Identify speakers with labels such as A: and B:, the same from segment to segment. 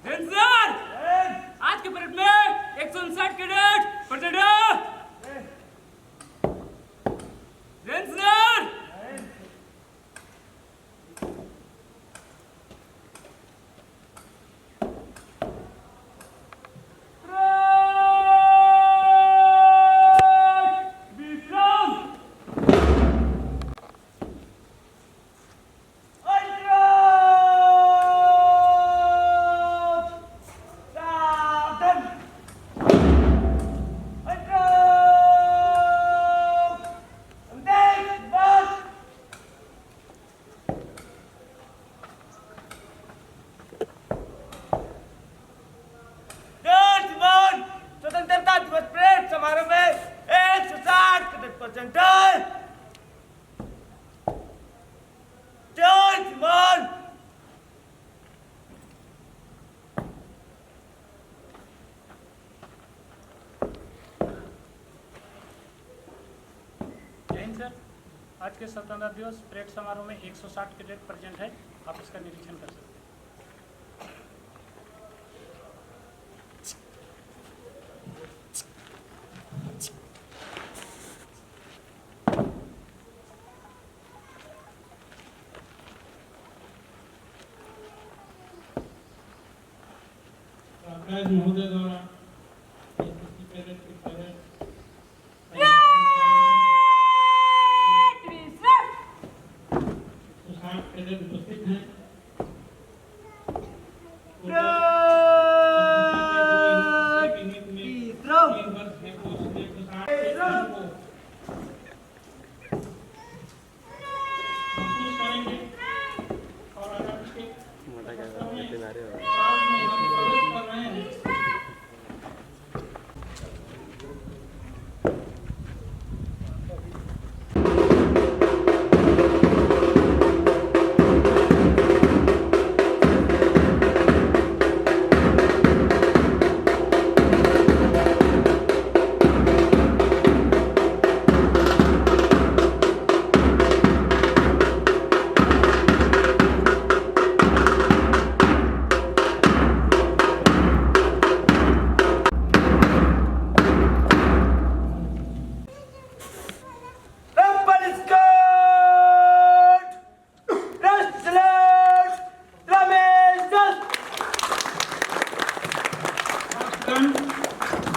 A: Ranger आज के parade में 159 कैडेट प्रेजेंट है। रेंजर
B: सर, आज के स्वतंत्रता दिवस परेड समारोह में 160 कैडेट प्रेजेंट है। आप इसका निरीक्षण कर सकते
C: हैं। महोदय द्वारा उपस्थित हैं।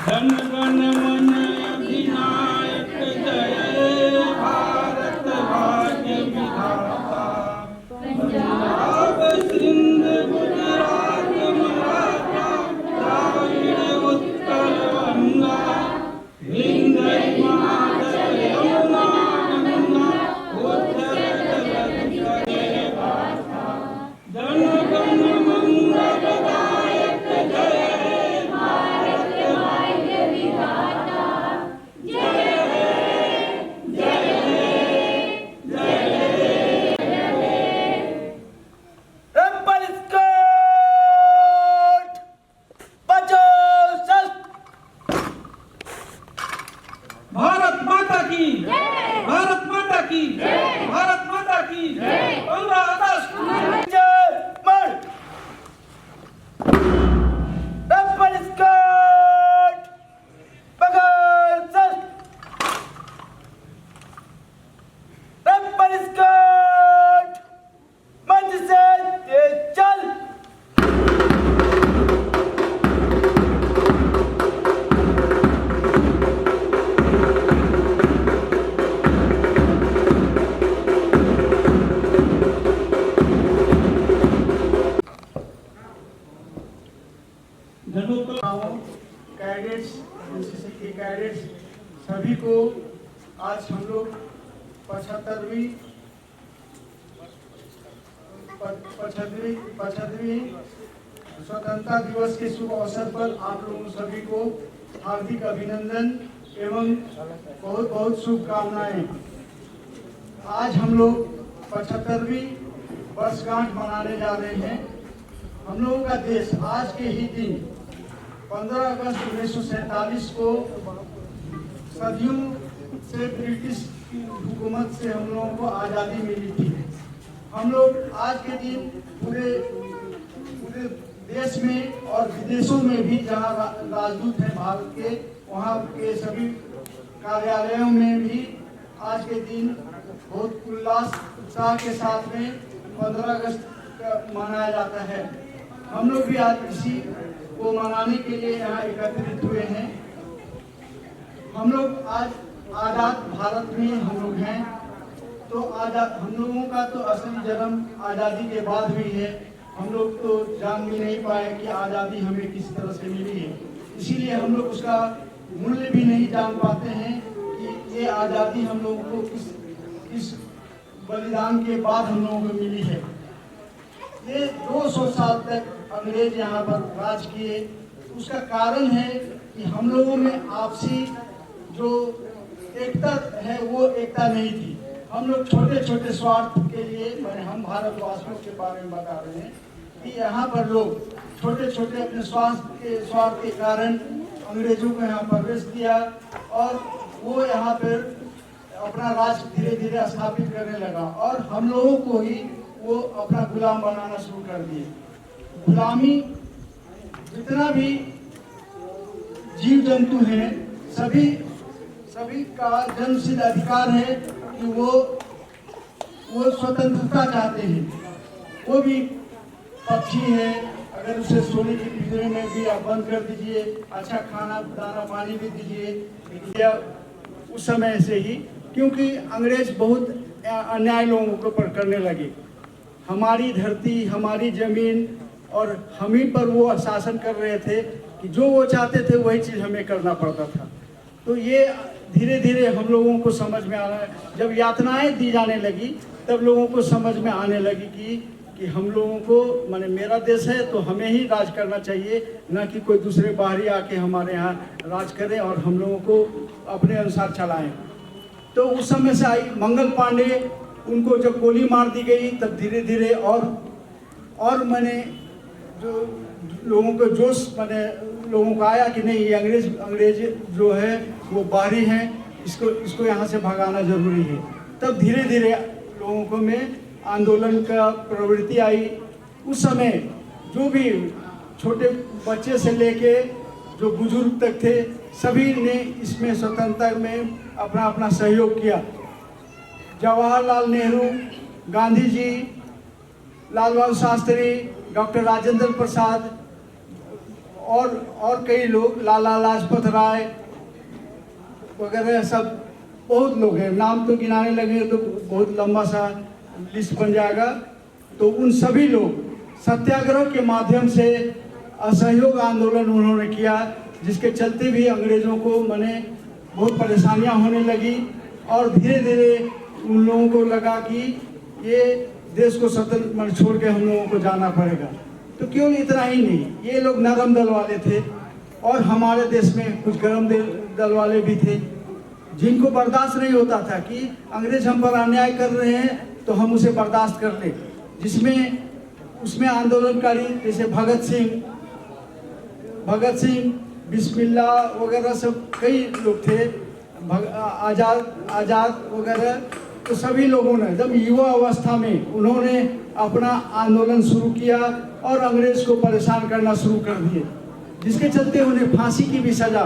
C: जन गण मन अधिनायक जय भारत भाग्य विधाता पंजाब सिंध गुजरात मराठा द्राविड़ उत्कल गंगा विंध्य हिमाचल यमुना गंगा उत्तर जय गाथा जन गण मंगलदायक जय भारत माता की भारत माता की भारत माता की 15 अगस्त कैडेट्स एनसीसी के कैडेट्स सभी को आज हम लोग 75वीं स्वतंत्रता दिवस के शुभ अवसर पर आप लोगों सभी को हार्दिक अभिनंदन एवं बहुत बहुत शुभकामनाएं। आज हम लोग 75वीं वर्षगांठ मनाने जा रहे हैं। हम लोगों का देश आज के ही दिन 15 अगस्त 1947 को सदियों से ब्रिटिश हुकूमत से हम लोगों को आज़ादी मिली थी। हम लोग आज के दिन पूरे देश में और विदेशों में भी जहाँ राजदूत हैं भारत के, वहाँ के सभी कार्यालयों में भी आज के दिन बहुत उल्लास उत्साह के साथ में 15 अगस्त मनाया जाता है। हम लोग भी आज इसी को मनाने के लिए यहाँ एकत्रित हुए हैं। हम लोग आज आज़ाद भारत में हम लोग हैं, तो हम लोगों का तो असली जन्म आज़ादी के बाद हुई है। हम लोग तो जान भी नहीं पाए कि आज़ादी हमें किस तरह से मिली है, इसीलिए हम लोग उसका मूल्य भी नहीं जान पाते हैं कि ये आज़ादी हम लोगों को किस बलिदान के बाद हम लोगों को मिली है। ये 200 साल तक अंग्रेज यहाँ पर राज किए, उसका कारण है कि हम लोगों में आपसी जो एकता है वो एकता नहीं थी। हम लोग छोटे छोटे स्वार्थ के लिए, मैंने हम भारतवासियों के बारे में बता रहे हैं कि यहाँ पर लोग छोटे छोटे अपने स्वार्थ के कारण अंग्रेजों को यहाँ प्रवेश दिया और वो यहाँ पर अपना राज धीरे धीरे स्थापित करने लगा और हम लोगों को ही वो अपना गुलाम बनाना शुरू कर दिए। गुलामी, जितना भी जीव जंतु हैं सभी का जन्मसिद्ध अधिकार है कि वो स्वतंत्रता चाहते हैं। वो भी पक्षी है, अगर उसे सोने के पिंजरे में भी आप बंद कर दीजिए, अच्छा खाना दाना पानी भी दीजिए, उस समय से ही, क्योंकि अंग्रेज बहुत अन्याय लोगों के ऊपर करने लगे। हमारी धरती, हमारी जमीन और हम ही पर वो शासन कर रहे थे कि जो वो चाहते थे वही चीज़ हमें करना पड़ता था। तो ये धीरे धीरे हम लोगों को समझ में आना, जब यातनाएं दी जाने लगी तब लोगों को समझ में आने लगी कि हम लोगों को, माने मेरा देश है तो हमें ही राज करना चाहिए, न कि कोई दूसरे बाहरी आके हमारे यहाँ राज करे और हम लोगों को अपने अनुसार चलाएं। तो उस समय से आई मंगल पांडे, उनको जब गोली मार दी गई तब धीरे धीरे और मैंने जो लोगों को जोश, मैंने लोगों को आया कि नहीं, ये अंग्रेज जो है वो बाहरी हैं, इसको यहाँ से भगाना जरूरी है। तब धीरे धीरे लोगों को में आंदोलन का प्रवृत्ति आई। उस समय जो भी छोटे बच्चे से लेके जो बुजुर्ग तक थे, सभी ने इसमें स्वतंत्रता में अपना अपना सहयोग किया। जवाहरलाल नेहरू, गांधी जी, लाल बहादुर शास्त्री, डॉक्टर राजेंद्र प्रसाद और कई लोग, लाला लाजपत राय वगैरह, सब बहुत लोग हैं। नाम तो गिनाने लगे तो बहुत लंबा सा लिस्ट बन जाएगा। तो उन सभी लोग सत्याग्रह के माध्यम से असहयोग आंदोलन उन्होंने किया, जिसके चलते भी अंग्रेज़ों को माने बहुत परेशानियां होने लगी और धीरे धीरे उन लोगों को लगा कि ये देश को स्वतंत्र छोड़ के हम लोगों को जाना पड़ेगा। तो केवल इतना ही नहीं, ये लोग नरम दल वाले थे और हमारे देश में कुछ गरम दल वाले भी थे, जिनको बर्दाश्त नहीं होता था कि अंग्रेज हम पर अन्याय कर रहे हैं तो हम उसे बर्दाश्त कर लें। उसमें आंदोलनकारी जैसे भगत सिंह, बिस्मिल्लाह वगैरह सब कई लोग थे, आज़ाद वगैरह। तो सभी लोगों ने जब युवा अवस्था में उन्होंने अपना आंदोलन शुरू किया और अंग्रेज को परेशान करना शुरू कर दिए, जिसके चलते उन्हें फांसी की भी सज़ा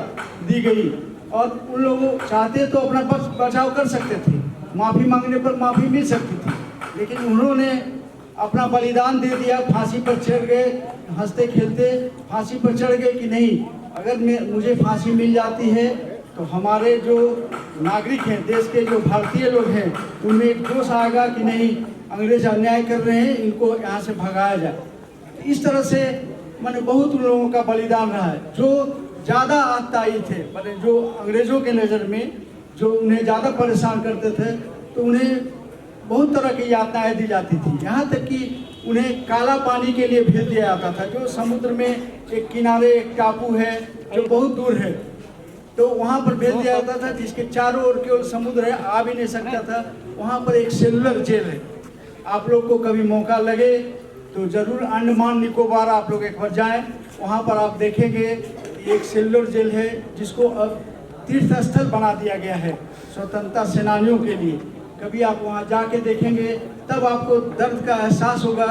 C: दी गई। और उन लोगों चाहते तो अपना बचाव कर सकते थे, माफ़ी मांगने पर माफ़ी मिल सकती थी, लेकिन उन्होंने अपना बलिदान दे दिया, फांसी पर चढ़ गए, हंसते खेलते फांसी पर चढ़ गए कि नहीं, अगर मुझे फांसी मिल जाती है तो हमारे जो नागरिक हैं, देश के जो भारतीय लोग हैं, उनमें एक जोश आएगा कि नहीं, अंग्रेज अन्याय कर रहे हैं, इनको यहाँ से भगाया जाए। इस तरह से मैंने बहुत लोगों का बलिदान रहा है। जो ज़्यादा आतताई थे, मैंने जो अंग्रेज़ों के नज़र में जो उन्हें ज़्यादा परेशान करते थे, तो उन्हें बहुत तरह की यातनाएं दी जाती थी। यहाँ तक कि उन्हें काला पानी के लिए भेज दिया जाता था, जो समुद्र में एक किनारे एक टापू है जो बहुत दूर है, तो वहाँ पर भेज दिया जाता था, जिसके चारों ओर केवल समुद्र है, आ भी नहीं सकता था। वहाँ पर एक सेलुलर जेल है। आप लोग को कभी मौका लगे तो ज़रूर अंडमान निकोबार आप लोग एक बार जाएँ, वहाँ पर आप देखेंगे एक सेलुलर जेल है, जिसको अब तीर्थ स्थल बना दिया गया है स्वतंत्रता सेनानियों के लिए। कभी आप वहाँ जाके देखेंगे तब आपको दर्द का एहसास होगा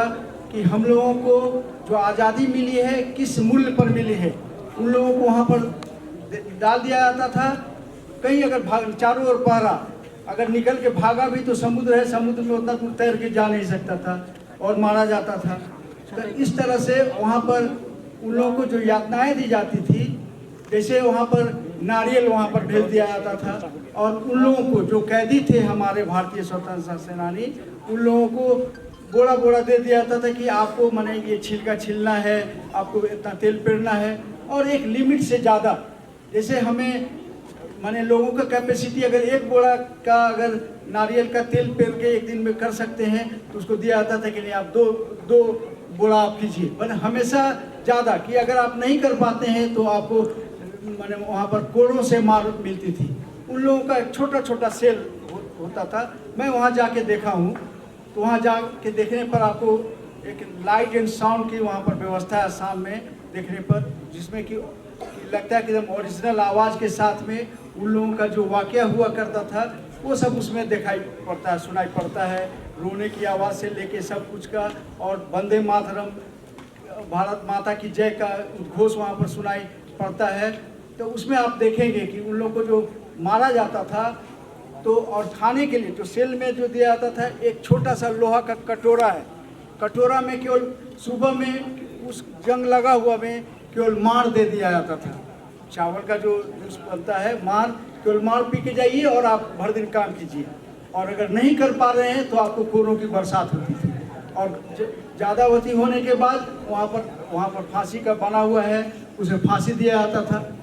C: कि हम लोगों को जो आज़ादी मिली है किस मूल्य पर मिली है। उन लोगों को वहाँ पर डाल दिया जाता था। कहीं अगर भाग चारों ओर पहरा, अगर निकल के भागा भी तो समुद्र है, समुद्र में उतना दूर तैर के जा नहीं सकता था और मारा जाता था। तो इस तरह से वहाँ पर उन लोगों को जो यातनाएं दी जाती थी, जैसे वहाँ पर नारियल वहाँ पर भेज दिया जाता था, और उन लोगों को जो कैदी थे हमारे भारतीय स्वतंत्रता सेनानी, उन लोगों को बोरा बोरा दे दिया जाता था कि आपको माने ये छिलका छिलना है, आपको इतना तेल पेरना है, और एक लिमिट से ज़्यादा। जैसे हमें माने लोगों का कैपेसिटी अगर एक बोरा का अगर नारियल का तेल पेर के एक दिन में कर सकते हैं तो उसको दिया जाता था कि नहीं आप दो बोरा आप कीजिए, पर हमेशा ज़्यादा कि अगर आप नहीं कर पाते हैं तो आपको माने वहाँ पर कोड़ों से मार मिलती थी। उन लोगों का एक छोटा छोटा सेल होता था। मैं वहाँ जाके देखा हूँ, तो वहाँ जाके देखने पर आपको एक लाइट एंड साउंड की वहाँ पर व्यवस्था है शाम में देखने पर, जिसमें कि लगता है कि एकदम ओरिजिनल आवाज़ के साथ में उन लोगों का जो वाक़या हुआ करता था वो सब उसमें दिखाई पड़ता है, सुनाई पड़ता है। रोने की आवाज़ से लेके सब कुछ का, और वंदे मातरम, भारत माता की जय का उद्घोष वहाँ पर सुनाई पड़ता है। तो उसमें आप देखेंगे कि उन लोगों को जो मारा जाता था तो, और खाने के लिए जो सेल में जो दिया जाता था, एक छोटा सा लोहा का कटोरा है, कटोरा में केवल सुबह में उस जंग लगा हुआ में केवल मार दे दिया जाता था। चावल का जो जूस बनता है, मार, केवल मार पी के जाइए और आप भर दिन काम कीजिए, और अगर नहीं कर पा रहे हैं तो आपको कोरों की बरसात होती थी। और ज़्यादावती होने के बाद वहाँ पर फांसी का बना हुआ है, उसे फांसी दिया जाता था।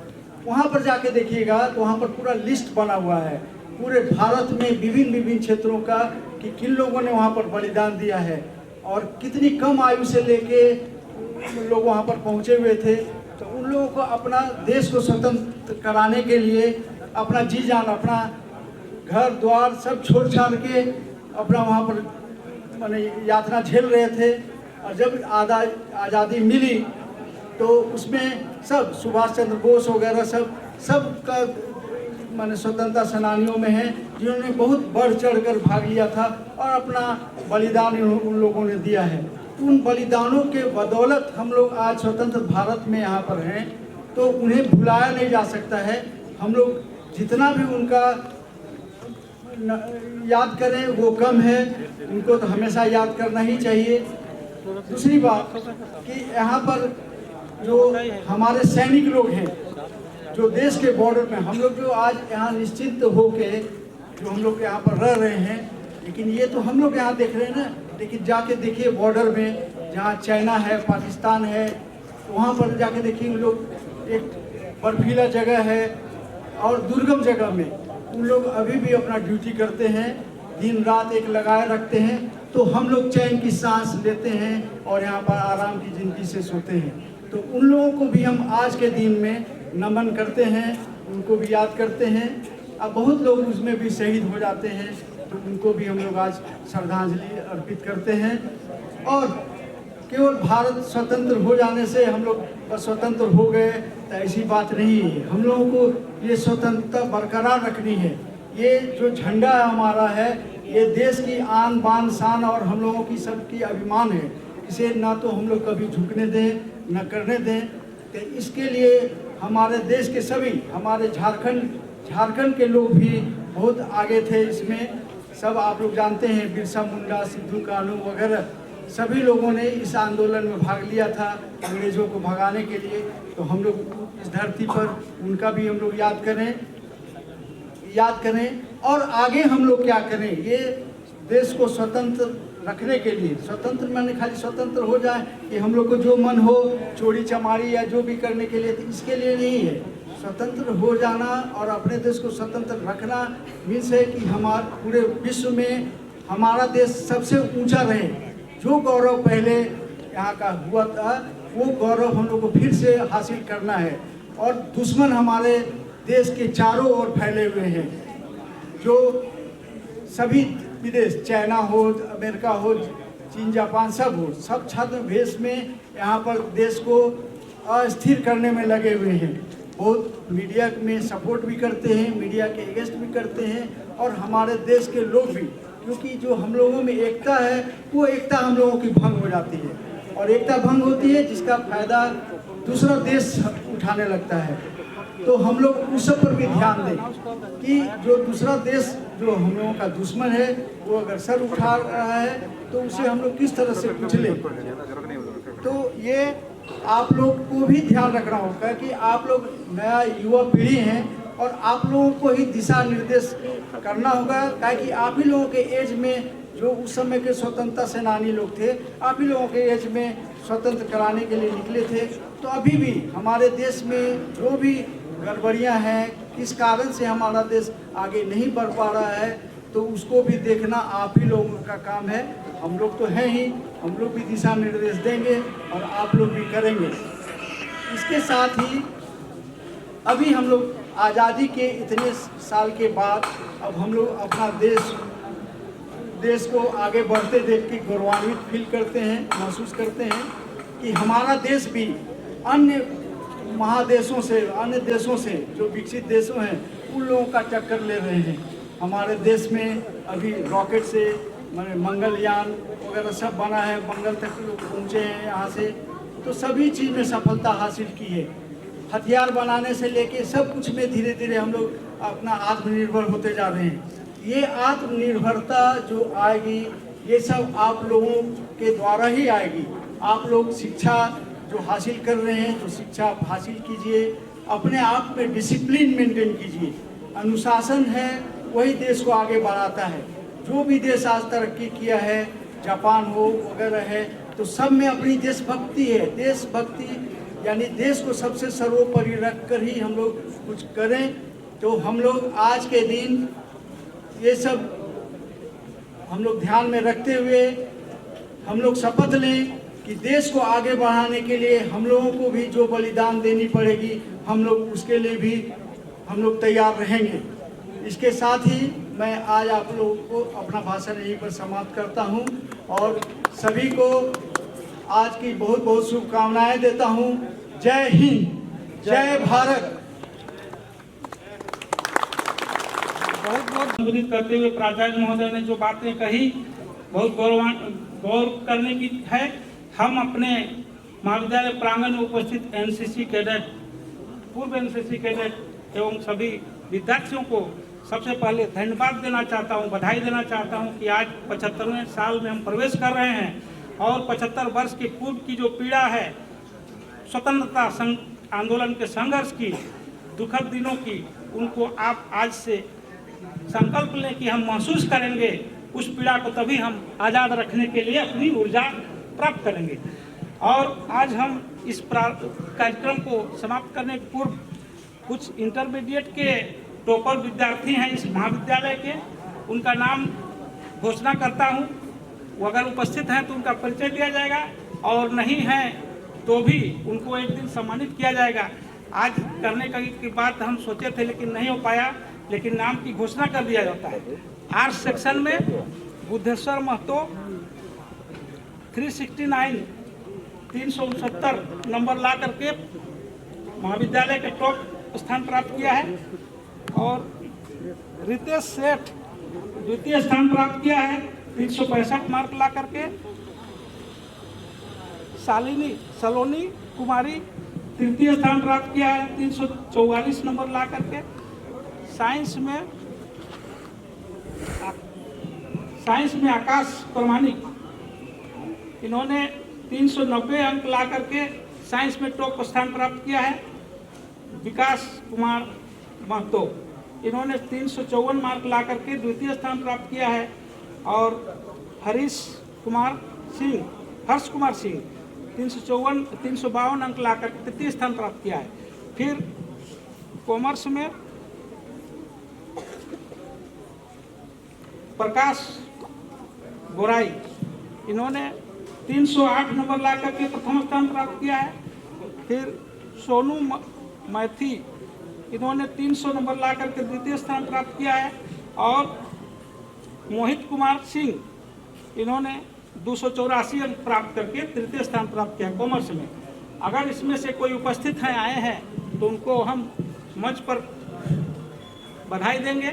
C: वहाँ पर जाके देखिएगा तो वहाँ पर पूरा लिस्ट बना हुआ है पूरे भारत में विभिन्न क्षेत्रों का, कि किन लोगों ने वहाँ पर बलिदान दिया है और कितनी कम आयु से लेके लोग वहाँ पर पहुँचे हुए थे। तो उन लोगों को अपना देश को स्वतंत्र कराने के लिए अपना जी जान, अपना घर द्वार सब छोड़ छाड़ के अपना वहाँ पर माने यात्रा झेल रहे थे। और जब आज़ादी मिली तो उसमें सब सुभाष चंद्र बोस वगैरह सब का माने स्वतंत्रता सेनानियों में है, जिन्होंने बहुत बढ़ चढ़ कर भाग लिया था और अपना बलिदान उन लोगों ने दिया है। उन बलिदानों के बदौलत हम लोग आज स्वतंत्र भारत में यहाँ पर हैं, तो उन्हें भुलाया नहीं जा सकता है। हम लोग जितना भी उनका याद करें वो कम है, उनको तो हमेशा याद करना ही चाहिए। दूसरी बात कि यहाँ पर जो हमारे सैनिक लोग हैं, जो देश के बॉर्डर में हम लोग जो आज यहाँ निश्चिंत होके जो हम लोग यहाँ पर रह रहे हैं, लेकिन ये तो हम लोग यहाँ देख रहे हैं ना, लेकिन जाके देखिए बॉर्डर में जहाँ चाइना है, पाकिस्तान है, तो वहाँ पर जाके देखिए उन लोग एक बर्फीला जगह है और दुर्गम जगह में उन लोग अभी भी अपना ड्यूटी करते हैं, दिन रात एक लगाए रखते हैं। तो हम लोग चैन की सांस लेते हैं और यहाँ पर आराम की ज़िंदगी से सोते हैं। तो उन लोगों को भी हम आज के दिन में नमन करते हैं, उनको भी याद करते हैं। अब बहुत लोग उसमें भी शहीद हो जाते हैं, तो उनको भी हम लोग आज श्रद्धांजलि अर्पित करते हैं। और केवल भारत स्वतंत्र हो जाने से हम लोग स्वतंत्र हो गए तो ऐसी बात नहीं है। हम लोगों को ये स्वतंत्रता बरकरार रखनी है। ये जो झंडा हमारा है, ये देश की आन बान शान और हम लोगों की सबकी अभिमान है। इसे ना तो हम लोग कभी झुकने दें न करने दें। तो इसके लिए हमारे देश के सभी, हमारे झारखंड के लोग भी बहुत आगे थे इसमें। सब आप लोग जानते हैं, बिरसा मुंडा, सिद्धू कानू वगैरह सभी लोगों ने इस आंदोलन में भाग लिया था अंग्रेज़ों को भगाने के लिए। तो हम लोग इस धरती पर उनका भी हम लोग याद करें और आगे हम लोग क्या करें। ये देश को स्वतंत्र रखने के लिए, स्वतंत्र माने खाली स्वतंत्र हो जाए कि हम लोग को जो मन हो चोरी चमारी या जो भी करने के लिए, तो इसके लिए नहीं है। स्वतंत्र हो जाना और अपने देश को स्वतंत्र रखना मीन्स है कि हमारे पूरे विश्व में हमारा देश सबसे ऊंचा रहे। जो गौरव पहले यहाँ का हुआ था वो गौरव हम लोग को फिर से हासिल करना है। और दुश्मन हमारे देश के चारों ओर फैले हुए हैं, जो सभी विदेश, चाइना हो, अमेरिका हो, चीन, जापान सब हो, सब छद्म भेष में यहाँ पर देश को अस्थिर करने में लगे हुए हैं। बहुत मीडिया में सपोर्ट भी करते हैं, मीडिया के अगेंस्ट भी करते हैं, और हमारे देश के लोग भी, क्योंकि जो हम लोगों में एकता है वो एकता हम लोगों की भंग हो जाती है, और एकता भंग होती है जिसका फायदा दूसरा देश उठाने लगता है। तो हम लोग उस सब पर भी ध्यान दें कि जो दूसरा देश जो हम लोगों का दुश्मन है वो अगर सर उठा रहा है तो उसे हम लोग किस तरह से कुचले। तो ये आप लोग को भी ध्यान रखना होगा कि आप लोग नया युवा पीढ़ी हैं और आप लोगों को ही दिशा निर्देश करना होगा, ताकि आप ही लोगों के एज में जो उस समय के स्वतंत्रता सेनानी लोग थे, आप ही लोगों के एज में स्वतंत्र कराने के लिए निकले थे। तो अभी भी हमारे देश में जो भी गड़बड़ियां हैं, किस कारण से हमारा देश आगे नहीं बढ़ पा रहा है, तो उसको भी देखना आप ही लोगों का काम है। हम लोग तो हैं ही, हम लोग भी दिशा निर्देश देंगे और आप लोग भी करेंगे। इसके साथ ही अभी हम लोग आज़ादी के इतने साल के बाद अब हम लोग अपना देश को आगे बढ़ते देख के गौरवान्वित फील करते हैं, महसूस करते हैं कि हमारा देश भी अन्य महादेशों से, अन्य देशों से जो विकसित देशों हैं उन लोगों का टक्कर ले रहे हैं। हमारे देश में अभी रॉकेट से मंगलयान वगैरह सब बना है, मंगल तक लोग पहुँचे हैं यहाँ से, तो सभी चीज़ में सफलता हासिल की है। हथियार बनाने से लेके सब कुछ में धीरे धीरे हम लोग अपना आत्मनिर्भर होते जा रहे हैं। ये आत्मनिर्भरता जो आएगी ये सब आप लोगों के द्वारा ही आएगी। आप लोग शिक्षा जो हासिल कर रहे हैं, तो शिक्षा हासिल कीजिए, अपने आप में डिसिप्लिन मेंटेन कीजिए। अनुशासन है वही देश को आगे बढ़ाता है। जो भी देश आज तरक्की किया है, जापान हो वगैरह है, तो सब में अपनी देशभक्ति है। देशभक्ति यानी देश को सबसे सर्वोपरि रख कर ही हम लोग कुछ करें। तो हम लोग आज के दिन ये सब हम लोग ध्यान में रखते हुए हम लोग शपथ लें कि देश को आगे बढ़ाने के लिए हम लोगों को भी जो बलिदान देनी पड़ेगी, हम लोग उसके लिए भी हम लोग तैयार रहेंगे। इसके साथ ही मैं आज आप लोगों को अपना भाषण यहीं पर समाप्त करता हूं और सभी को आज की बहुत बहुत शुभकामनाएं देता हूं। जय हिंद, जय भारत।
B: बहुत बहुत संबोधित करते हुए प्राचार्य महोदय ने जो बातें कही बहुत गौर करने की है। हम अपने महाविद्यालय प्रांगण में उपस्थित एनसीसी कैडेट, पूर्व एनसीसी कैडेट एवं सभी विद्यार्थियों को सबसे पहले धन्यवाद देना चाहता हूं, बधाई देना चाहता हूं कि आज 75वें साल में हम प्रवेश कर रहे हैं और 75 वर्ष के पूर्व की जो पीड़ा है, स्वतंत्रता आंदोलन के संघर्ष की, दुखद दिनों की, उनको आप आज से संकल्प लें कि हम महसूस करेंगे। उस पीड़ा को तभी हम आज़ाद रखने के लिए अपनी ऊर्जा प्राप्त करेंगे। और आज हम इस कार्यक्रम को समाप्त करने के पूर्व कुछ इंटरमीडिएट के टॉपर विद्यार्थी हैं इस महाविद्यालय के, उनका नाम घोषणा करता हूं। वो अगर उपस्थित हैं तो उनका परिचय दिया जाएगा और नहीं हैं तो भी उनको एक दिन सम्मानित किया जाएगा। आज करने की बात हम सोचे थे लेकिन नहीं हो पाया, लेकिन नाम की घोषणा कर दिया जाता है। आर्ट्स सेक्शन में बुद्धेश्वर महतो 369 369 नंबर ला करके महाविद्यालय के टॉप स्थान प्राप्त किया है और रितेश सेठ द्वितीय स्थान प्राप्त किया है 365 मार्क ला करके। सलोनी कुमारी तृतीय स्थान प्राप्त किया है 344 नंबर ला करके। साइंस में आकाश प्रमाणिक, इन्होंने 390 अंक ला करके साइंस में टॉप स्थान प्राप्त किया है। विकास कुमार महतो, इन्होंने 354 मार्क ला करके द्वितीय स्थान प्राप्त किया है। और हर्ष कुमार सिंह 352 अंक ला करके तृतीय स्थान प्राप्त किया है। फिर कॉमर्स में प्रकाश गोराई, इन्होंने 308 नंबर ला करके प्रथम स्थान प्राप्त किया है। फिर सोनू मैथी, इन्होंने 300 नंबर ला करके द्वितीय स्थान प्राप्त किया है। और मोहित कुमार सिंह, इन्होंने 284 अंक प्राप्त करके तृतीय स्थान प्राप्त किया कॉमर्स में। अगर इसमें से कोई उपस्थित हैं, आए हैं, तो उनको हम मंच पर बधाई देंगे।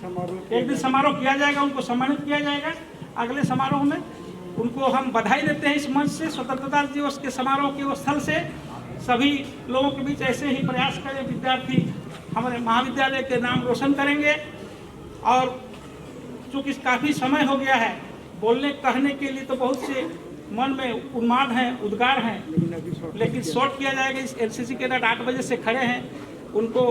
B: एक दिन समारोह किया जाएगा, उनको सम्मानित किया जाएगा। अगले समारोह में उनको हम बधाई देते हैं इस मंच से, स्वतंत्रता दिवस के समारोह के स्थल से। सभी लोगों के बीच ऐसे ही प्रयास करें, विद्यार्थी हमारे महाविद्यालय के नाम रोशन करेंगे। और चूँकि काफ़ी समय हो गया है, बोलने कहने के लिए तो बहुत से मन में उन्माद हैं, उद्गार हैं, लेकिन शॉर्ट किया जाएगा। इस एनसीसी कैडेट 8 बजे से खड़े हैं, उनको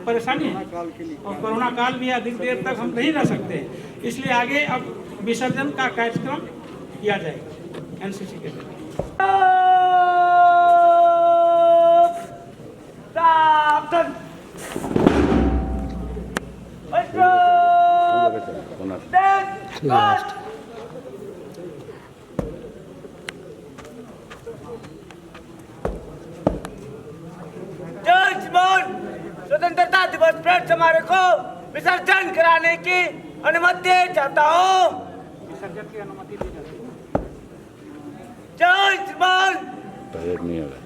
B: परेशानी है और कोरोना काल भी है, अधिक देर तक हम नहीं रह सकते, इसलिए आगे अब विसर्जन का कार्यक्रम किया जाएगा एनसीसी कैडेट।
D: स्वतंत्रता दिवस परेड समारोह को विसर्जन कराने की अनुमति चाहता हूँ।
B: विसर्जन की अनुमति दी जाती है।
D: जय श्रीमान।
E: परेड नहीं होगा।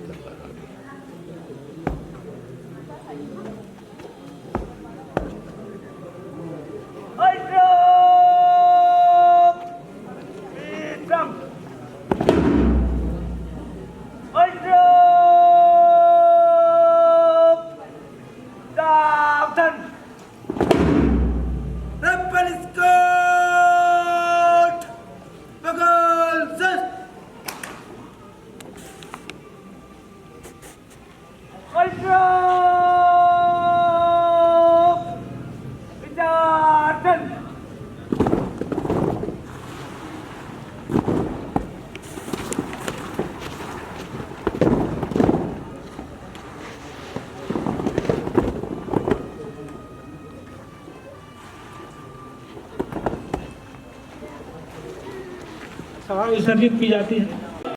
B: सभा विसर्जित की जाती है।